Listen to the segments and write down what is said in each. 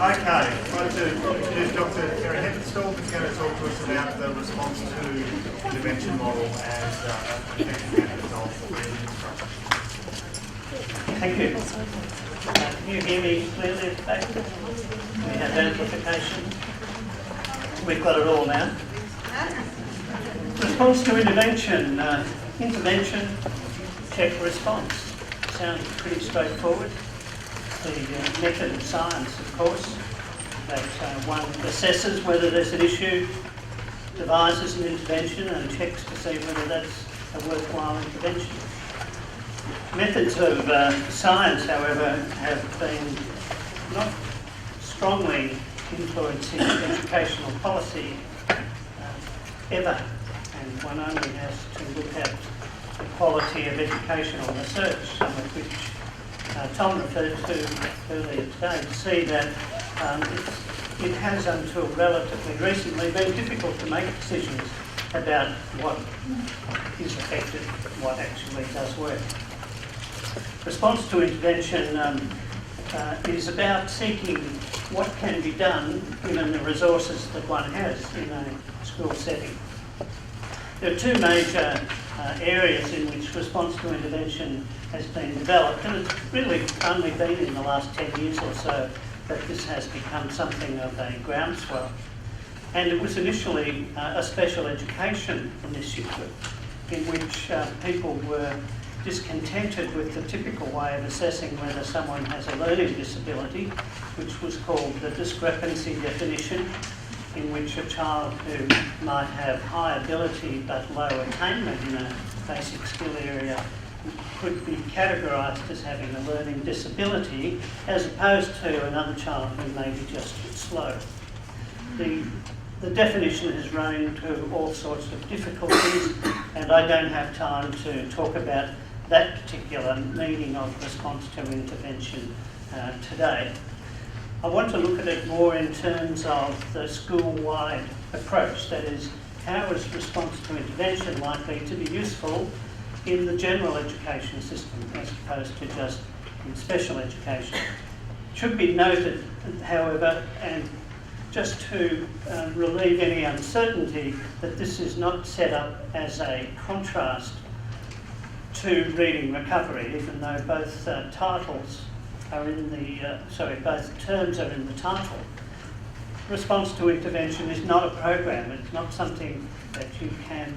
Okay, I'd like to introduce Dr. Kerry Hempenstall, who's going to talk to us about the response to intervention model as effective methods of reading instruction. Thank you. Can you hear me clearly at the back? We have amplification. We've got it all now. Response to intervention. Intervention, check response. Sounds pretty straightforward. The method of science, of course, that one assesses whether there's an issue, devises an intervention and checks to see whether that's a worthwhile intervention. Methods of science, however, have been not strongly influencing educational policy ever, and one only has to look at the quality of educational research, some of which Tom referred to earlier today, to see that it has until relatively recently been difficult to make decisions about what is effective, what actually does work. Response to intervention is about seeking what can be done given the resources that one has in a school setting. There are two major areas in which response to intervention has been developed, and it's really only been in the last 10 years or so that this has become something of a groundswell. And it was initially a special education initiative in which people were discontented with the typical way of assessing whether someone has a learning disability, which was called the discrepancy definition, in which a child who might have high ability but low attainment in a basic skill area could be categorised as having a learning disability, as opposed to another child who may be just slow. The definition has run into all sorts of difficulties, and I don't have time to talk about that particular meaning of response to intervention today. I want to look at it more in terms of the school-wide approach, that is, how is response to intervention likely to be useful in the general education system as opposed to just in special education. It should be noted, however, and just to relieve any uncertainty, that this is not set up as a contrast to reading recovery, even though both titles are in the, both terms are in the title. Response to intervention is not a program. It's not something that you can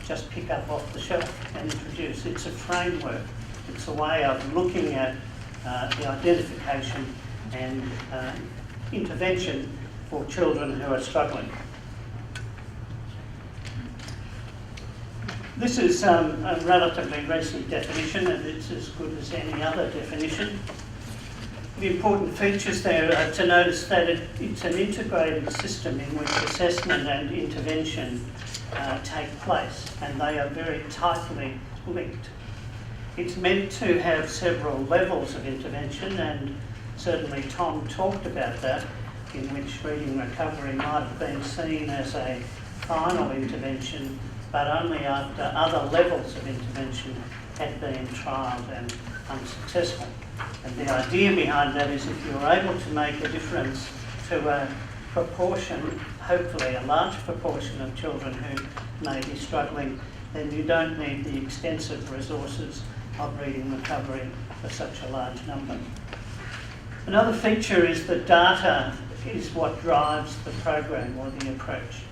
just pick up off the shelf and introduce. It's a framework. It's a way of looking at the identification and intervention for children who are struggling. This is a relatively recent definition, and it's as good as any other definition. The important features there are to notice that it's an integrated system in which assessment and intervention take place, and they are very tightly linked. It's meant to have several levels of intervention, and certainly Tom talked about that, in which reading recovery might have been seen as a final intervention, but only after other levels of intervention had been trialled and unsuccessful. And the idea behind that is if you're able to make a difference to a proportion, hopefully a large proportion of children who may be struggling, then you don't need the extensive resources of reading recovery for such a large number. Another feature is that data is what drives the program or the approach.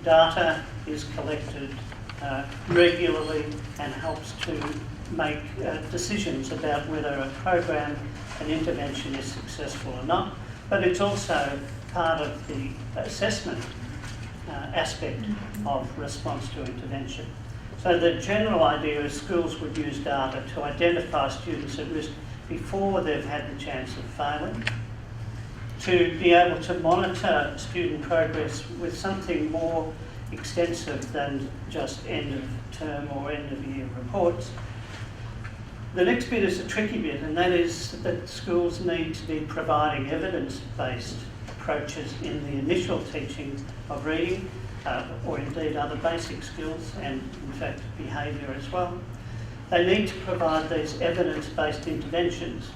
Data is collected regularly and helps to make decisions about whether a program, an intervention is successful or not, but it's also part of the assessment aspect of response to intervention. So the general idea is schools would use data to identify students at risk before they've had the chance of failing, to be able to monitor student progress with something more extensive than just end of term or end of year reports. The next bit is a tricky bit, and that is that schools need to be providing evidence-based approaches in the initial teaching of reading, or indeed other basic skills, and in fact behaviour as well. They need to provide these evidence-based interventions.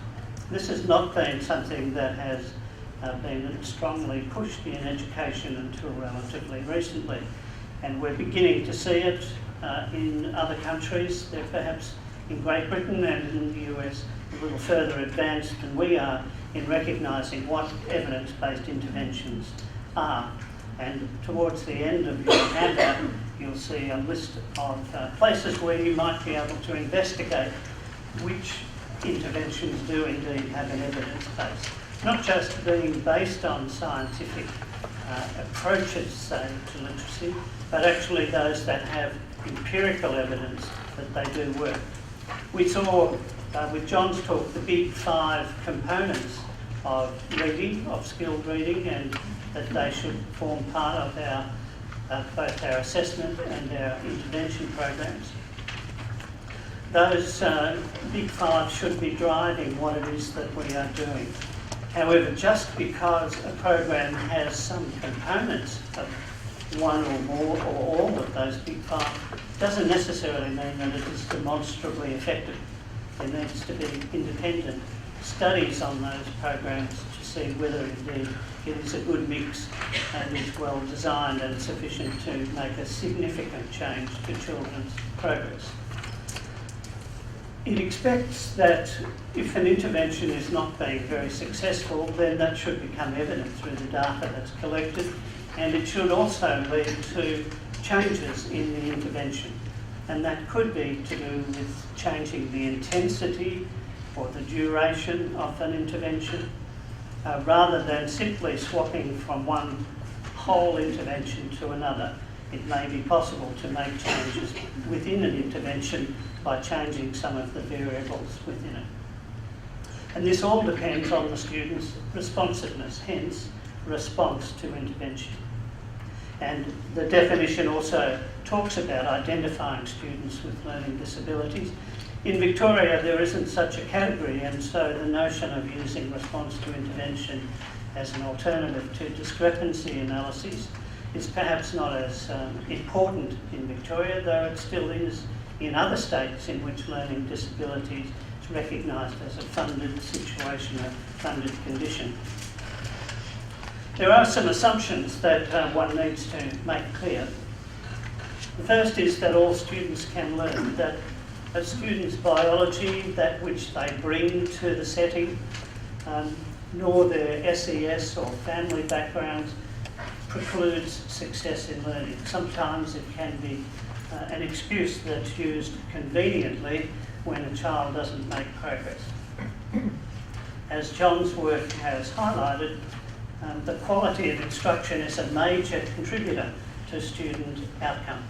This has not been something that has been strongly pushed in education until relatively recently. And we're beginning to see it in other countries. They're perhaps in Great Britain and in the US a little further advanced than we are in recognising what evidence-based interventions are. And towards the end of your handout, you'll see a list of places where you might be able to investigate which interventions do indeed have an evidence base. Not just being based on scientific approaches, say, to literacy, but actually those that have empirical evidence that they do work. We saw with John's talk the big 5 components of reading, of skilled reading, and that they should form part of our both our assessment and our intervention programs. Those big 5 should be driving what it is that we are doing. However, just because a program has some components of one or more or all of those big 5 doesn't necessarily mean that it is demonstrably effective. There needs to be independent studies on those programs to see whether indeed it is a good mix and is well designed and sufficient to make a significant change to children's progress. It expects that if an intervention is not being very successful, then that should become evident through the data that's collected, and it should also lead to changes in the intervention. And that could be to do with changing the intensity or the duration of an intervention, rather than simply swapping from one whole intervention to another. It may be possible to make changes within an intervention by changing some of the variables within it. And this all depends on the student's responsiveness, hence response to intervention. And the definition also talks about identifying students with learning disabilities. In Victoria, there isn't such a category, and so the notion of using response to intervention as an alternative to discrepancy analyses is perhaps not as important in Victoria, though it still is in other states in which learning disabilities is recognised as a funded situation, a funded condition. There are some assumptions that one needs to make clear. The first is that all students can learn, that a student's biology, that which they bring to the setting, nor their SES or family backgrounds precludes success in learning. Sometimes it can be an excuse that's used conveniently when a child doesn't make progress. As John's work has highlighted, the quality of instruction is a major contributor to student outcome.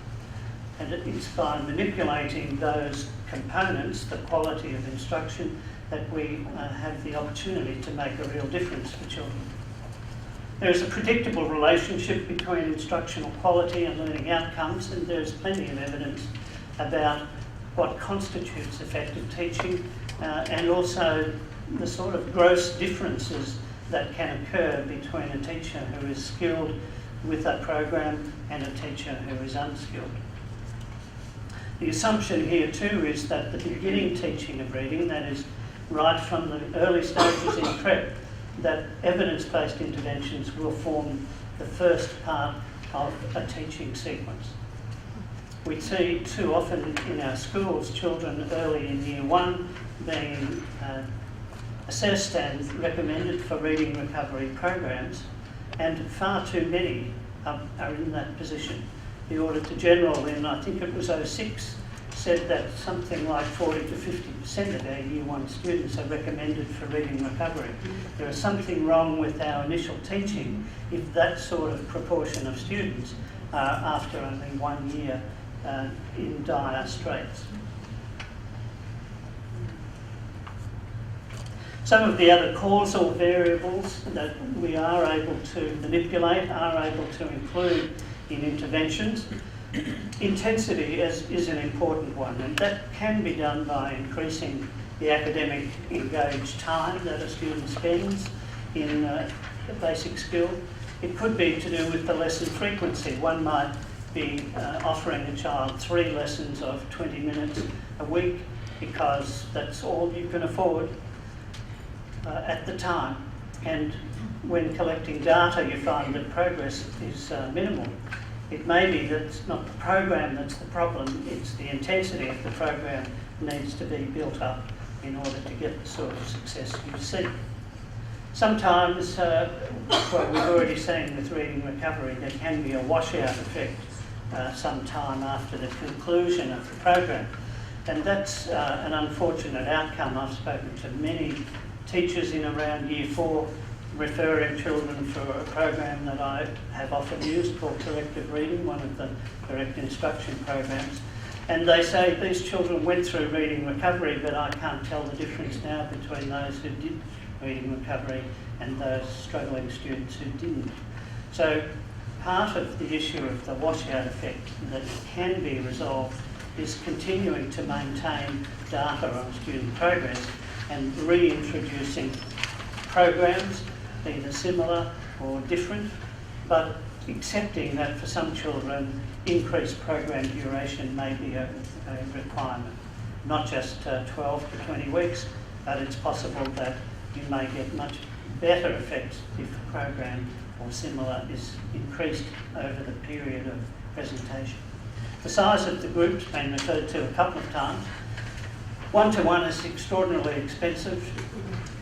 And it's by manipulating those components, the quality of instruction, that we have the opportunity to make a real difference for children. There is a predictable relationship between instructional quality and learning outcomes, and there's plenty of evidence about what constitutes effective teaching and also the sort of gross differences that can occur between a teacher who is skilled with a program and a teacher who is unskilled. The assumption here too is that the beginning teaching of reading, that is right from the early stages in prep, that evidence-based interventions will form the first part of a teaching sequence. We see too often in our schools children early in year 1 being assessed and recommended for reading recovery programs, and far too many are in that position. The Auditor General in, I think it was 2006, said that something like 40 to 50% of our Year 1 students are recommended for reading recovery. There is something wrong with our initial teaching if that sort of proportion of students are after only 1 year in dire straits. Some of the other causal variables that we are able to manipulate, are able to include in interventions. Intensity is an important one, and that can be done by increasing the academic engaged time that a student spends in a basic skill. It could be to do with the lesson frequency. One might be offering a child 3 lessons of 20 minutes a week because that's all you can afford at the time. And when collecting data you find that progress is minimal, it may be that it's not the program that's the problem, it's the intensity of the program needs to be built up in order to get the sort of success you seek. Sometimes, what we've already seen with reading recovery, there can be a washout effect some time after the conclusion of the program. And that's an unfortunate outcome. I've spoken to many teachers in around Year 4 referring children for a program that I have often used called corrective reading, one of the correct instruction programs. And they say these children went through reading recovery, but I can't tell the difference now between those who did reading recovery and those struggling students who didn't. So part of the issue of the washout effect that can be resolved is continuing to maintain data on student progress and reintroducing programs, either similar or different, but accepting that for some children increased program duration may be a requirement. Not just 12 to 20 weeks, but it's possible that you may get much better effects if the program or similar is increased over the period of presentation. The size of the group's been referred to a couple of times. One-to-one is extraordinarily expensive,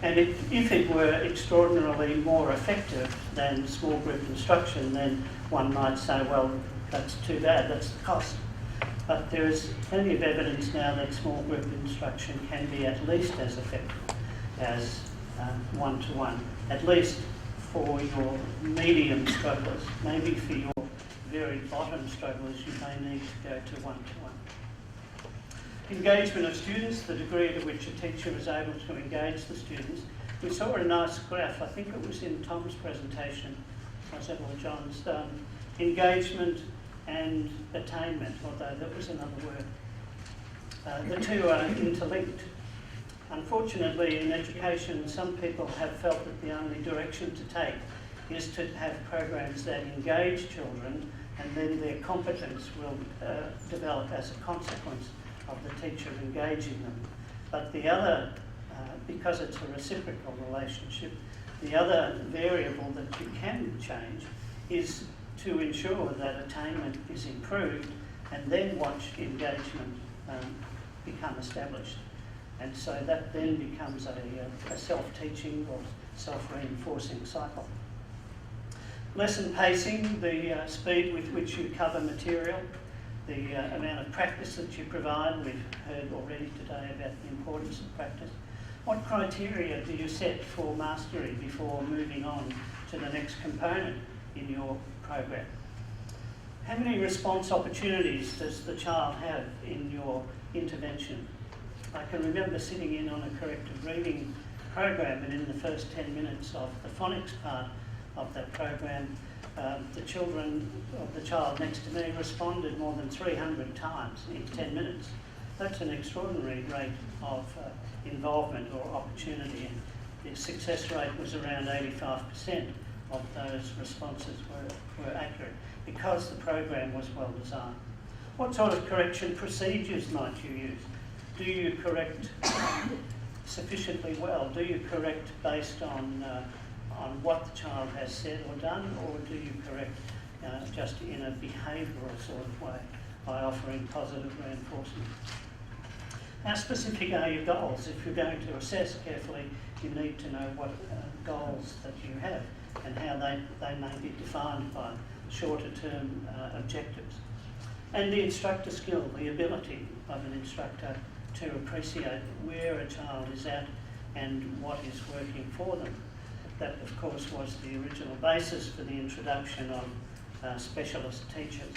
and if it were extraordinarily more effective than small group instruction, then one might say, well, that's too bad, that's the cost. But there is plenty of evidence now that small group instruction can be at least as effective as one-to-one, at least for your medium strugglers. Maybe for your very bottom strugglers, you may need to go to one-to-one. Engagement of students, the degree to which a teacher is able to engage the students. We saw a nice graph, I think it was in Tom's presentation, or John's, engagement and attainment, although that was another word. The two are interlinked. Unfortunately, in education, some people have felt that the only direction to take is to have programs that engage children, and then their competence will develop as a consequence of the teacher engaging them. But the other, because it's a reciprocal relationship, the other variable that you can change is to ensure that attainment is improved and then watch engagement become established. And so that then becomes a self-teaching or self-reinforcing cycle. Lesson pacing, the speed with which you cover material, the amount of practice that you provide. We've heard already today about the importance of practice. What criteria do you set for mastery before moving on to the next component in your program? How many response opportunities does the child have in your intervention? I can remember sitting in on a corrective reading program, and in the first 10 minutes of the phonics part of that program, the child next to me responded more than 300 times in 10 minutes. That's an extraordinary rate of involvement or opportunity, and the success rate was around 85% of those responses were accurate because the program was well designed. What sort of correction procedures might you use? Do you correct sufficiently well? Do you correct based on what the child has said or done, or do you correct just in a behavioural sort of way by offering positive reinforcement? How specific are your goals? If you're going to assess carefully, you need to know what goals that you have and how they may be defined by shorter term objectives. And the instructor skill, the ability of an instructor to appreciate where a child is at and what is working for them. That, of course, was the original basis for the introduction of specialist teachers.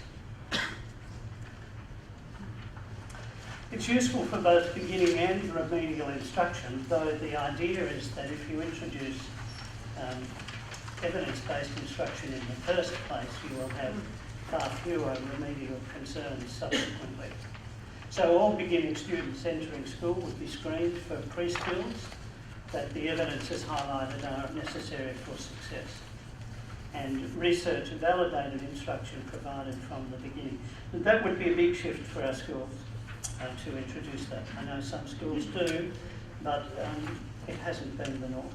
It's useful for both beginning and remedial instruction, though the idea is that if you introduce evidence-based instruction in the first place, you will have far fewer remedial concerns subsequently. So all beginning students entering school would be screened for pre-skills that the evidence has highlighted are necessary for success, and research and validated instruction provided from the beginning. And that would be a big shift for our schools to introduce that. I know some schools do, but it hasn't been the norm.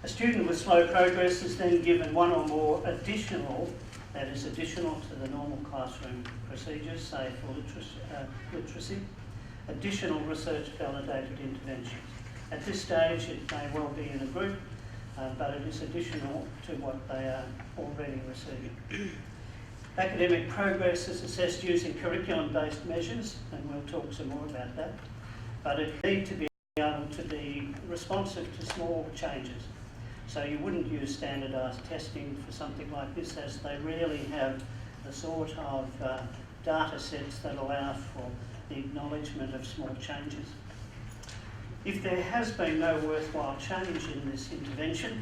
A student with slow progress is then given one or more additional, that is additional to the normal classroom procedures, say for literacy, additional research validated interventions. At this stage it may well be in a group, but it is additional to what they are already receiving. Academic progress is assessed using curriculum-based measures, and we'll talk some more about that, but it needs to be able to be responsive to small changes. So you wouldn't use standardised testing for something like this, as they rarely have the sort of data sets that allow for the acknowledgement of small changes. If there has been no worthwhile change in this intervention,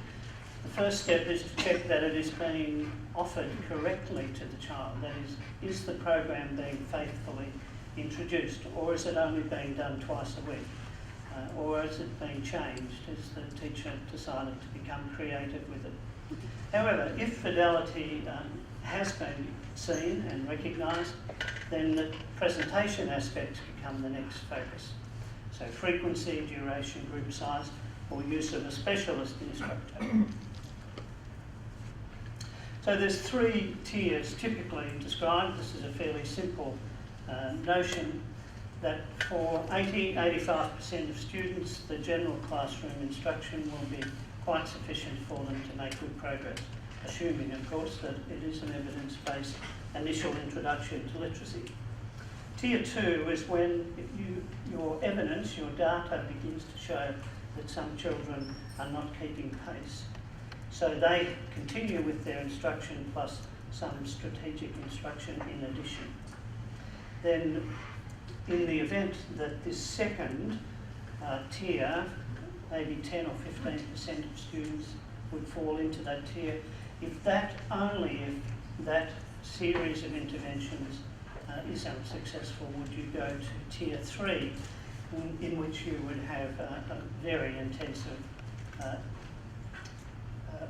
the first step is to check that it is being offered correctly to the child. That is the program being faithfully introduced, or is it only being done twice a week? Or is it being changed? Has the teacher decided to become creative with it? However, if fidelity has been seen and recognised, then the presentation aspects become the next focus. So frequency, duration, group size, or use of a specialist instructor. So there's 3 tiers typically described. This is a fairly simple notion that for 80–85% of students, the general classroom instruction will be quite sufficient for them to make good progress, assuming, of course, that it is an evidence-based initial introduction to literacy. Tier 2 is when your evidence, your data begins to show that some children are not keeping pace. So they continue with their instruction plus some strategic instruction in addition. Then, in the event that this second tier, maybe 10 or 15% of students would fall into that tier, if that series of interventions is unsuccessful, would you go to tier 3, in which you would have a very intensive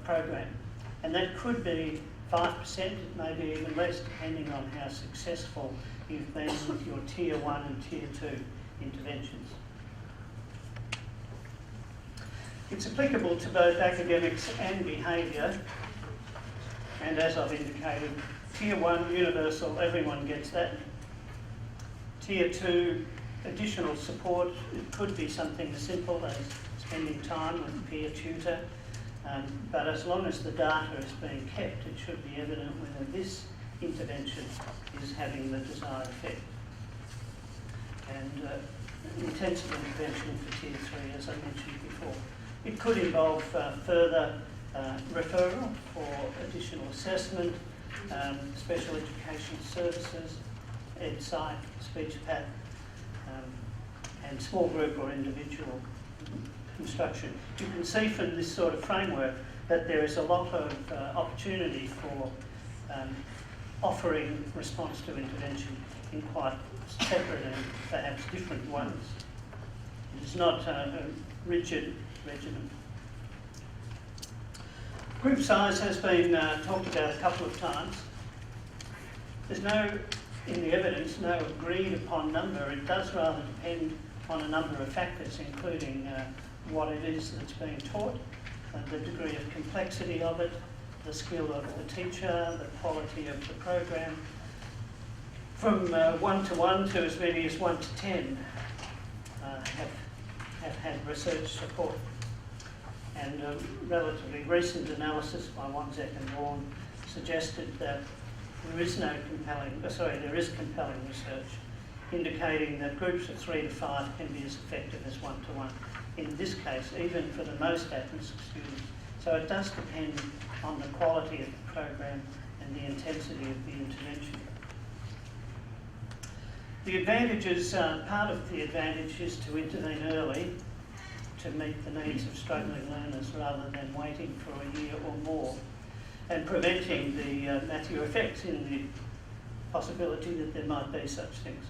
program. And that could be 5%, it may be even less, depending on how successful you've been with your tier 1 and tier 2 interventions. It's applicable to both academics and behaviour, and as I've indicated, tier 1, universal, everyone gets that. Tier 2, additional support, it could be something as simple as spending time with a peer tutor, but as long as the data is being kept, it should be evident whether this intervention is having the desired effect. And intensive intervention for tier 3, as I mentioned before. It could involve further referral for additional assessment, special education services, EdSci, speech path, and small group or individual instruction. You can see from this sort of framework that there is a lot of opportunity for offering response to intervention in quite separate and perhaps different ones. It's not a rigid regimen. Group size has been talked about a couple of times. There's in the evidence, no agreed upon number. It does rather depend on a number of factors, including what it is that's being taught, the degree of complexity of it, the skill of the teacher, the quality of the program. From 1 to 1 to as many as 1 to 10 have had research support. And a relatively recent analysis by Wanzek and Vaughan suggested that there is compelling research indicating that groups of 3 to 5 can be as effective as 1 to 1. In this case, even for the most at-risk students. So it does depend on the quality of the program and the intensity of the intervention. The advantages, part of the advantage is to intervene early to meet the needs of struggling learners rather than waiting for a year or more, and preventing the Matthew effects in the possibility that there might be such things.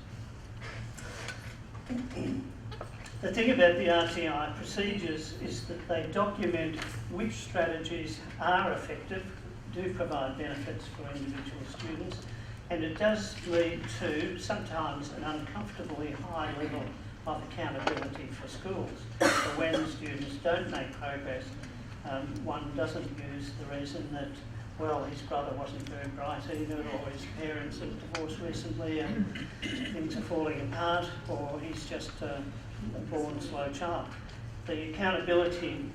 The thing about the RTI procedures is that they document which strategies are effective, do provide benefits for individual students, and it does lead to sometimes an uncomfortably high level of accountability for schools. So when students don't make progress, one doesn't use the reason that, well, his brother wasn't very bright either, or his parents have divorced recently and things are falling apart, or he's just a born slow child. The accountability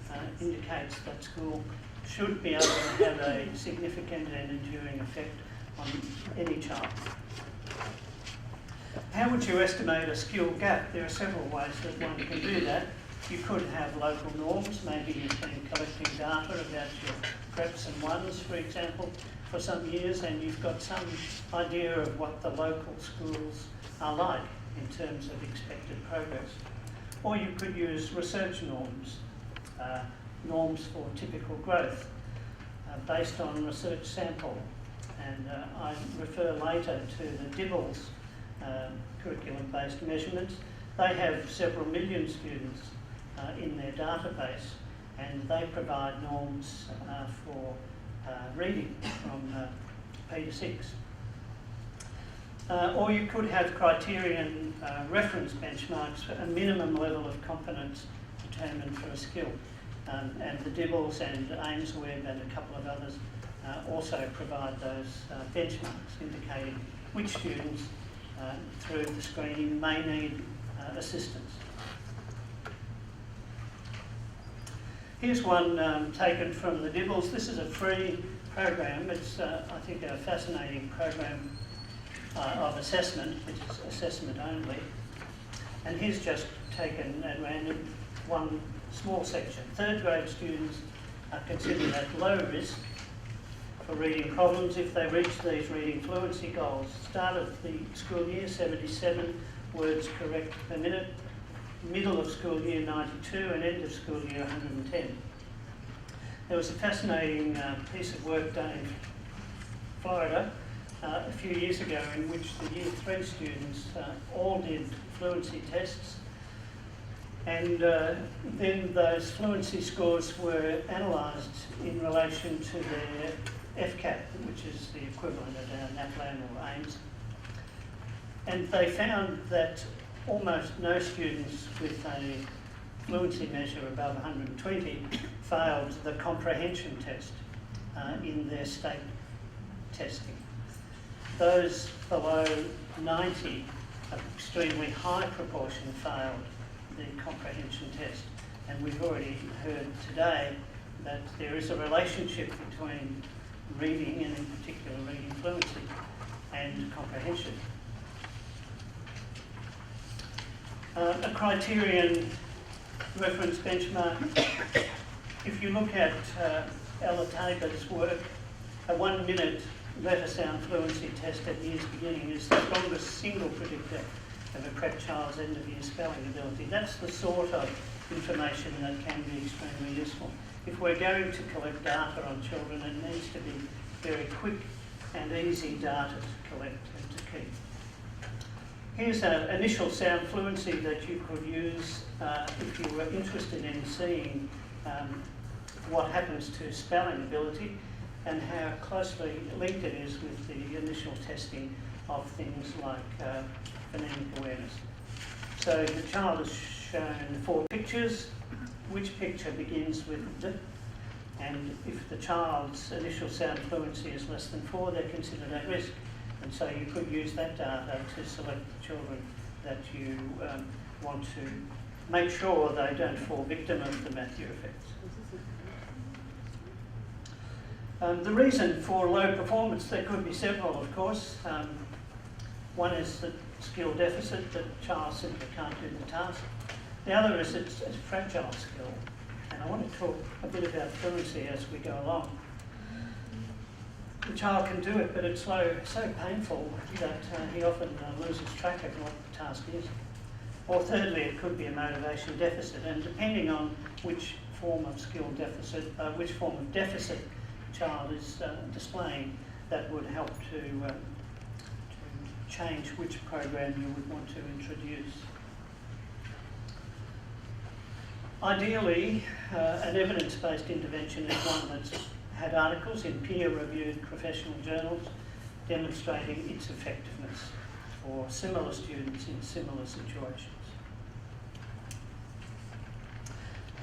indicates that school should be able to have a significant and enduring effect on any child. How would you estimate a skill gap? There are several ways that one can do that. You could have local norms. Maybe you've been collecting data about your preps and ones, for example, for some years, and you've got some idea of what the local schools are like in terms of expected progress. Or you could use research norms, norms for typical growth, based on research sample. And I refer later to the derives curriculum-based measurements. They have several million students in their database, and they provide norms for reading from P to 6. Or you could have criterion reference benchmarks for a minimum level of competence determined for a skill. And the Dibbles and Ainsweb and a couple of others also provide those benchmarks indicating which students through the screening may need assistance. Here's one taken from the Dibbles. This is a free program. It's, I think, a fascinating program of assessment, which is assessment only. And here's just taken at random one small section. Third grade students are considered at low risk for reading problems if they reach these reading fluency goals. Start of the school year, 77 words correct per minute. Middle of school year, 92, and end of school year, 110. There was a fascinating piece of work done in Florida a few years ago in which the year 3 students all did fluency tests, and then those fluency scores were analysed in relation to their FCAT, which is the equivalent of our NAPLAN or AIMS. And they found that almost no students with a fluency measure above 120 failed the comprehension test in their state testing. Those below 90, an extremely high proportion failed the comprehension test. And we've already heard today that there is a relationship between reading, and in particular reading fluency, and comprehension. A criterion reference benchmark. If you look at Ella Tabor's work, a 1 minute letter sound fluency test at year's beginning is the strongest single predictor of a prep child's end of year spelling ability. That's the sort of information that can be extremely useful. If we're going to collect data on children, it needs to be very quick and easy data to collect and to keep. Here's an initial sound fluency that you could use if you were interested in seeing what happens to spelling ability and how closely linked it is with the initial testing of things like phonemic awareness. So the child is shown 4 pictures. Which picture begins with D? And if the child's initial sound fluency is less than 4, they're considered at risk. And so you could use that data to select the children that you want to make sure they don't fall victim of the Matthew effects. The reason for low performance, there could be several, of course. One is the skill deficit, that child simply can't do the task. The other is it's a fragile skill. And I want to talk a bit about fluency as we go along. The child can do it, but it's so painful that he often loses track of what the task is. Or thirdly, it could be a motivation deficit, and depending on which form of skill deficit, which form of deficit the child is displaying, that would help to change which program you would want to introduce. Ideally, an evidence-based intervention is one that's had articles in peer-reviewed professional journals demonstrating its effectiveness for similar students in similar situations.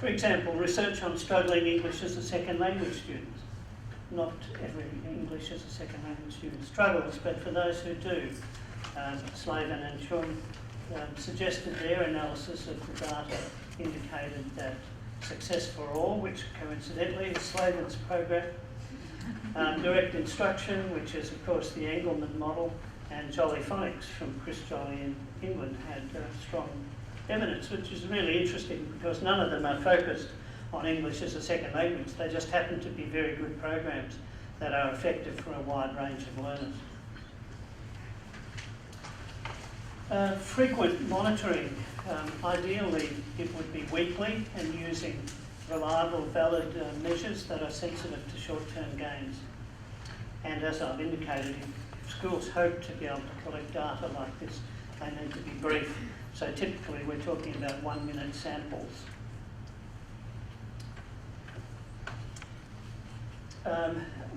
For example, research on struggling English as a second language students. Not every English as a second language student struggles, but for those who do, Slavin and Chun suggested their analysis of the data indicated that Success for All, which coincidentally is Slavin's program, direct instruction, which is of course the Engelman model, and Jolly Phonics from Chris Jolly in England had strong evidence, which is really interesting because none of them are focused on English as a second language. They just happen to be very good programs that are effective for a wide range of learners. Frequent monitoring. Ideally, it would be weekly and using reliable, valid measures that are sensitive to short-term gains. And as I've indicated, if schools hope to be able to collect data like this, they need to be brief. So typically we're talking about 1-minute samples.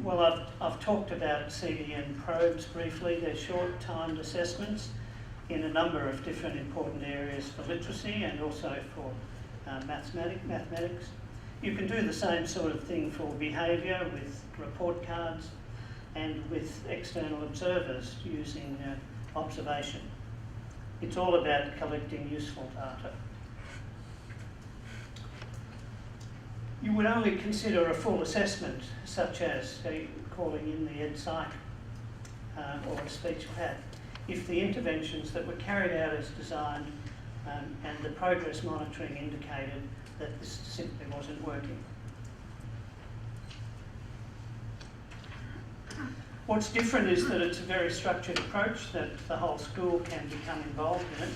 Well, I've talked about CDN probes briefly. They're short-timed assessments in a number of different important areas for literacy and also for mathematics. You can do the same sort of thing for behaviour with report cards and with external observers using observation. It's all about collecting useful data. You would only consider a full assessment, such as calling in the EdPsych or a speech pad, if the interventions that were carried out as designed and the progress monitoring indicated that this simply wasn't working. What's different is that it's a very structured approach, that the whole school can become involved in it.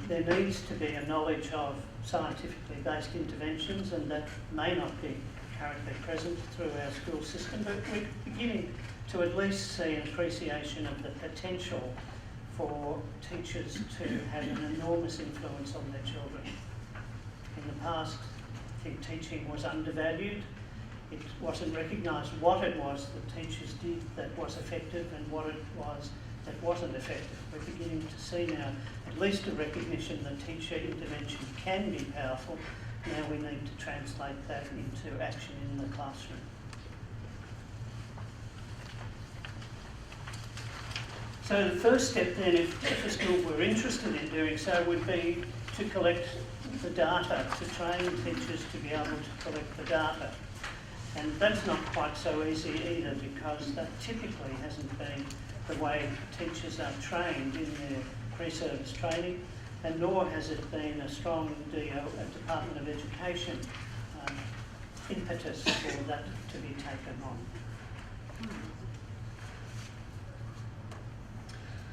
There needs to be a knowledge of scientifically based interventions, and that may not be currently present through our school system, but we're beginning to at least see an appreciation of the potential for teachers to have an enormous influence on their children. In the past, I think teaching was undervalued. It wasn't recognised what it was that teachers did that was effective and what it was that wasn't effective. We're beginning to see now at least a recognition that teacher intervention can be powerful. Now we need to translate that into action in the classroom. So the first step then, if a school were interested in doing so, would be to collect the data, to train teachers to be able to collect the data. And that's not quite so easy either, because that typically hasn't been the way teachers are trained in their pre-service training, and nor has it been a strong Department of Education impetus for that to be taken on.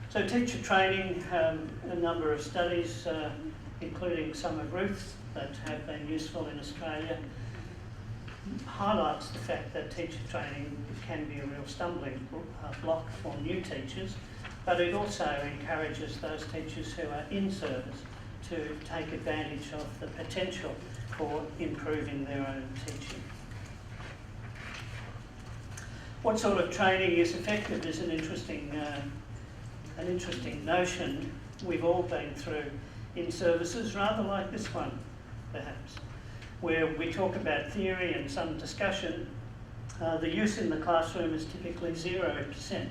So teacher training, a number of studies, including some of Ruth's that have been useful in Australia, highlights the fact that teacher training can be a real stumbling block for new teachers, but it also encourages those teachers who are in service to take advantage of the potential for improving their own teaching. What sort of training is effective is an interesting notion we've all been through in services, rather like this one, perhaps, where we talk about theory and some discussion. The use in the classroom is typically 0%.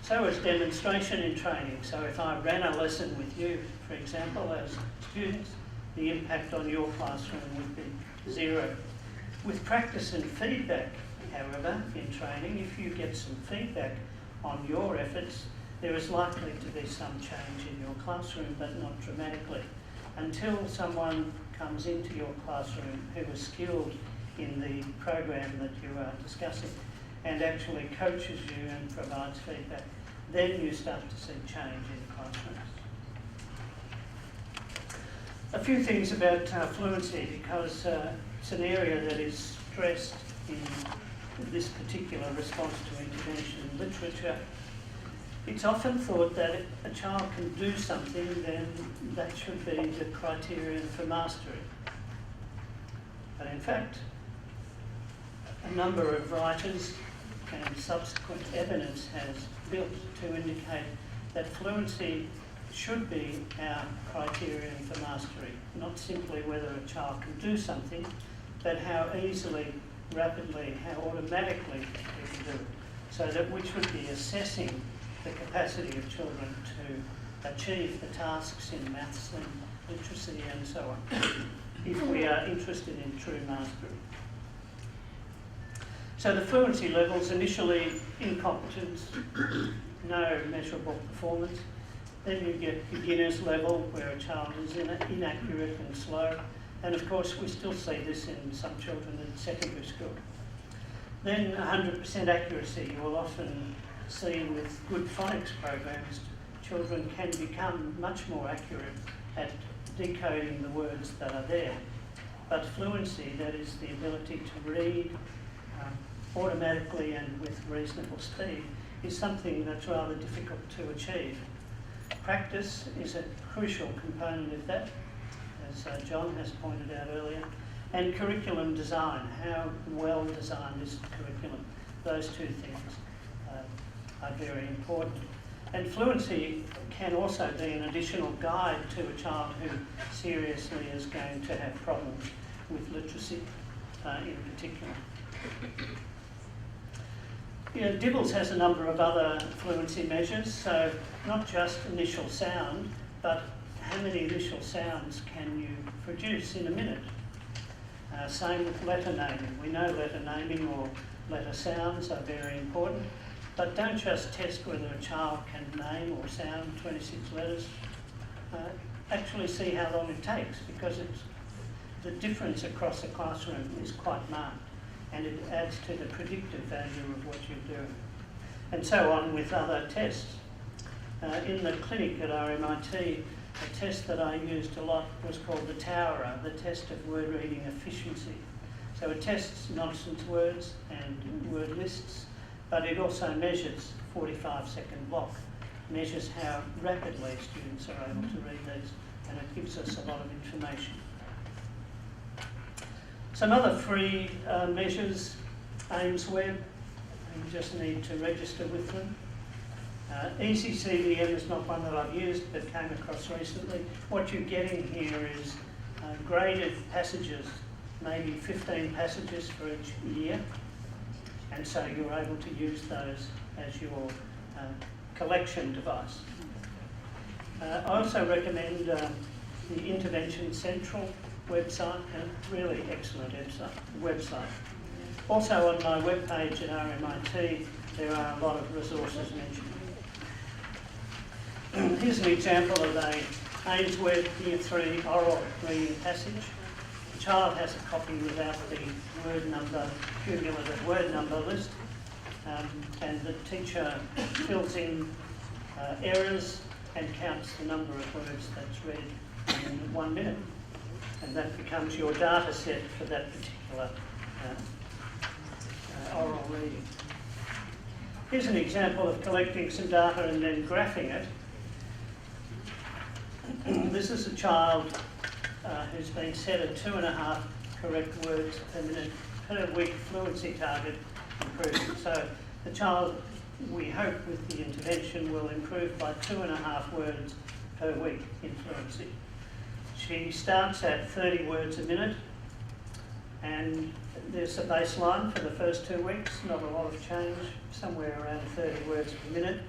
So is demonstration in training. So if I ran a lesson with you, for example, as students, the impact on your classroom would be 0. With practice and feedback, however, in training, if you get some feedback on your efforts, there is likely to be some change in your classroom, but not dramatically, until someone comes into your classroom who is skilled in the program that you are discussing and actually coaches you and provides feedback. Then you start to see change in classrooms. A few things about fluency, because it's an area that is stressed in this particular response to intervention literature. It's often thought that if a child can do something, then that should be the criterion for mastery. But in fact, a number of writers and subsequent evidence has built to indicate that fluency should be our criterion for mastery, not simply whether a child can do something, but how easily, rapidly, how automatically they can do it. So that we should be assessing the capacity of children to achieve the tasks in maths and literacy and so on, if we are interested in true mastery. So the fluency levels, initially incompetence, no measurable performance. Then you get beginner's level, where a child is inaccurate and slow. And of course, we still see this in some children in secondary school. Then 100% accuracy. You will often see with good phonics programs, children can become much more accurate at decoding the words that are there. But fluency, that is the ability to read automatically and with reasonable speed, is something that's rather difficult to achieve. Practice is a crucial component of that, as John has pointed out earlier, and curriculum design, how well designed is the curriculum. Those two things are very important. And fluency can also be an additional guide to a child who seriously is going to have problems with literacy in particular. Dibbles has a number of other fluency measures, so not just initial sound, but how many initial sounds can you produce in a minute? Same with letter naming. We know letter naming or letter sounds are very important, but don't just test whether a child can name or sound 26 letters. Actually see how long it takes, because the difference across the classroom is quite marked, and it adds to the predictive value of what you're doing. And so on with other tests. In the clinic at RMIT, a test that I used a lot was called the Towerer, the test of word reading efficiency. So it tests nonsense words and word lists, but it also measures 45-second block, measures how rapidly students are able to read these, and it gives us a lot of information. Some other free measures, Ames Web, you just need to register with them. Easy CDM is not one that I've used, but came across recently. What you're getting here is graded passages, maybe 15 passages for each year, and so you're able to use those as your collection device. I also recommend the Intervention Central website, a really excellent website. Also on my webpage at RMIT, there are a lot of resources mentioned. Here's an example of a Ames Web Year 3 oral reading passage. The child has a copy without the word number, cumulative word number list, and the teacher fills in errors and counts the number of words that's read in 1 minute. And that becomes your data set for that particular oral reading. Here's an example of collecting some data and then graphing it. This is a child who's been set a 2.5 correct words per minute per week fluency target improvement. So the child, we hope with the intervention, will improve by 2.5 words per week in fluency. She starts at 30 words a minute, and there's a baseline for the first 2 weeks, not a lot of change, somewhere around 30 words per minute.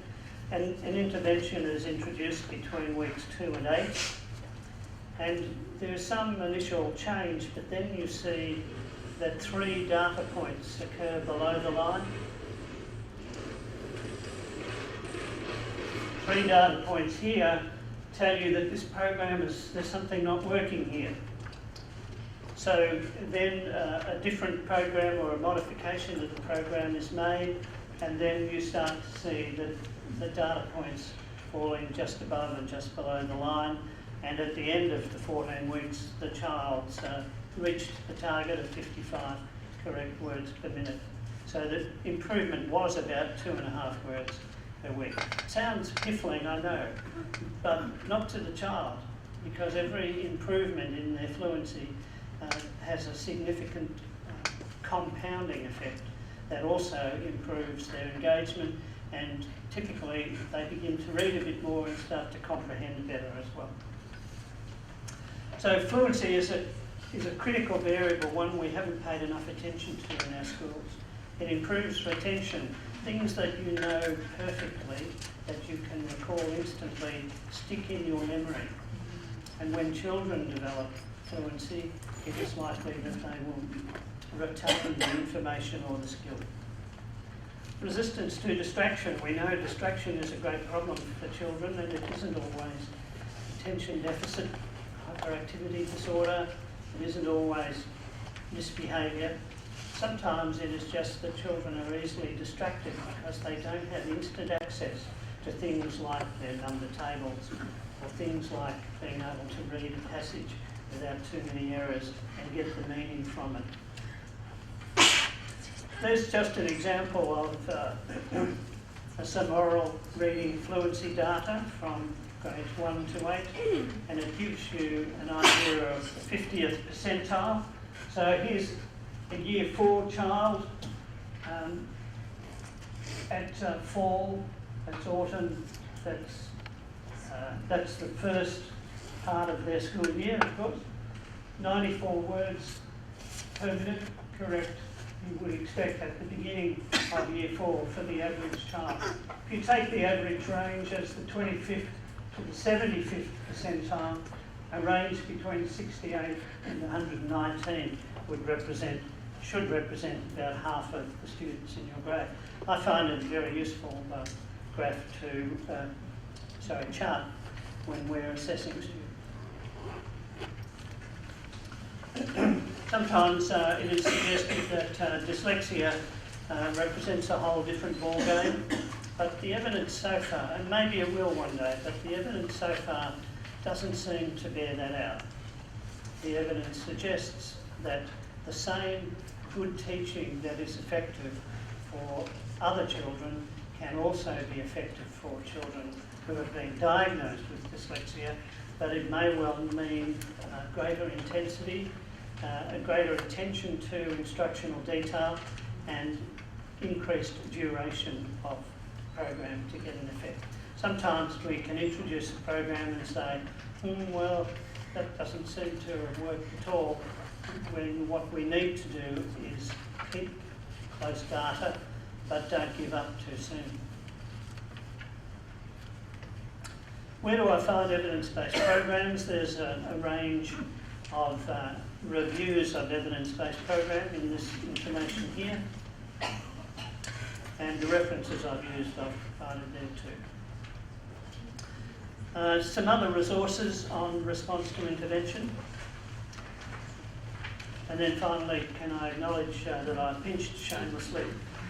And an intervention is introduced between weeks 2 and 8. And there's some initial change, but then you see that 3 data points occur below the line. 3 data points here tell you that this program there's something not working here. So then a different program or a modification of the program is made, and then you start to see that the data points falling just above and just below the line, and at the end of the 14 weeks the child's reached the target of 55 correct words per minute. So the improvement was about 2.5 words per week. Sounds piffling, I know, but not to the child, because every improvement in their fluency has a significant compounding effect that also improves their engagement and typically they begin to read a bit more and start to comprehend better as well. So fluency is a critical variable, one we haven't paid enough attention to in our schools. It improves retention. Things that you know perfectly, that you can recall instantly, stick in your memory. And when children develop fluency, it is likely that they will retain the information or the skill. Resistance to distraction. We know distraction is a great problem for children, and it isn't always attention deficit hyperactivity disorder. It isn't always misbehaviour. Sometimes it is just that children are easily distracted because they don't have instant access to things like their number tables or things like being able to read a passage without too many errors and get the meaning from it. There's just an example of some oral reading fluency data from grades 1 to 8, and it gives you an idea of the 50th percentile. So here's a year 4 child at fall, that's autumn, that's the first part of their school year, of course. 94 words per minute, correct, you would expect at the beginning of year 4 for the average child. If you take the average range as the 25th to the 75th percentile, a range between 68 and 119 should represent about half of the students in your grade. I find it a very useful graph chart when we're assessing students. Sometimes it is suggested that dyslexia represents a whole different ballgame, but the evidence so far, and maybe it will one day, but the evidence so far doesn't seem to bear that out. The evidence suggests that the same good teaching that is effective for other children can also be effective for children who have been diagnosed with dyslexia, but it may well mean greater intensity, a greater attention to instructional detail, and increased duration of program to get an effect. Sometimes we can introduce a program and say, well, that doesn't seem to have worked at all, when what we need to do is keep close data, but don't give up too soon. Where do I find evidence-based programs? There's a range of reviews of evidence-based program in this information here, and the references I've used I've provided there too. Some other resources on response to intervention. And then finally, can I acknowledge that I pinched shamelessly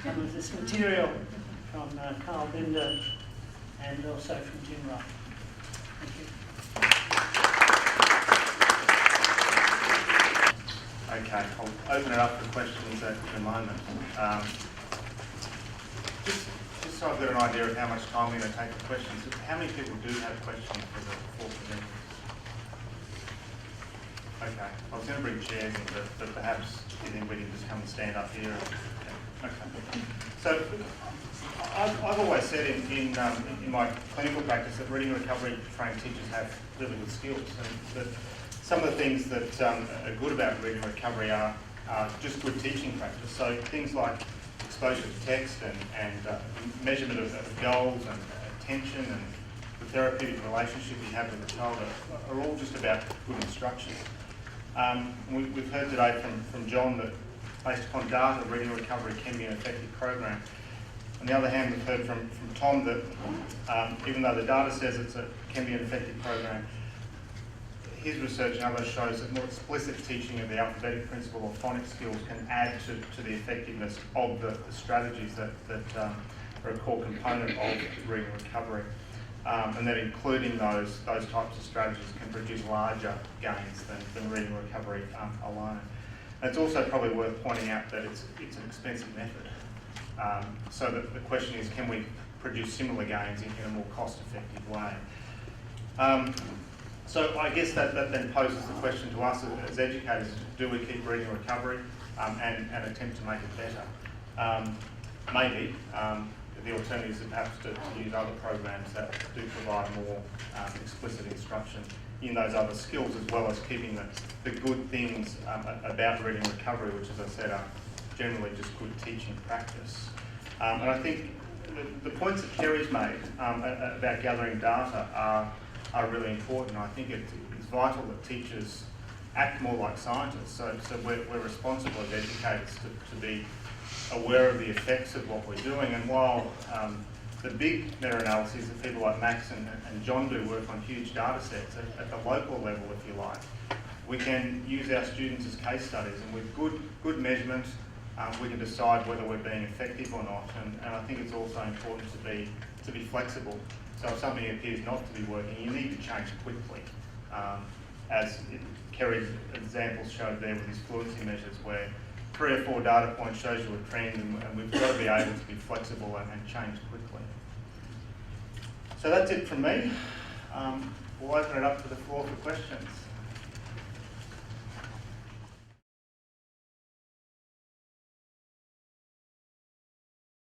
some of this material from Carl Binder and also from Jim Wright. Thank you. Okay, I'll open it up for questions in a moment. Just so I've got an idea of how much time we're going to take for questions, how many people do have questions for the 4 presenters? Okay, I was going to bring chairs in, but perhaps anybody can just come and stand up here. Okay. So I've always said in my clinical practice that reading recovery trained teachers have really good skills, and that some of the things that are good about reading recovery are just good teaching practice. So things like exposure to text and measurement of goals and attention and the therapeutic relationship you have with the child are all just about good instruction. We've heard today from John that based upon data, reading recovery can be an effective program. On the other hand, we've heard from Tom that even though the data says it can be an effective program, his research and others shows that more explicit teaching of the alphabetic principle or phonics skills can add to the effectiveness of the strategies that are a core component of reading recovery. And that including those types of strategies can produce larger gains than reading recovery alone. And it's also probably worth pointing out that it's an expensive method. So the question is, can we produce similar gains in a more cost-effective way? So I guess that then poses the question to us as educators: do we keep reading recovery and attempt to make it better? Maybe. the alternatives are perhaps to use other programs that do provide more explicit instruction in those other skills, as well as keeping the good things about reading recovery, which, as I said, are generally just good teaching practice. And I think the points that Kerry's made about gathering data are really important. I think it's vital that teachers act more like scientists. So we're responsible as educators to be aware of the effects of what we're doing. And while the big meta-analyses that people like Max and John do work on huge data sets at the local level, if you like, we can use our students as case studies, and with good measurement, we can decide whether we're being effective or not. And I think it's also important to be flexible. So if something appears not to be working, you need to change quickly. As Kerry's examples showed there with his fluency measures, where 3 or 4 data points shows you a trend, and we've got to be able to be flexible and change quickly. So that's it from me. We'll open it up to the floor for questions.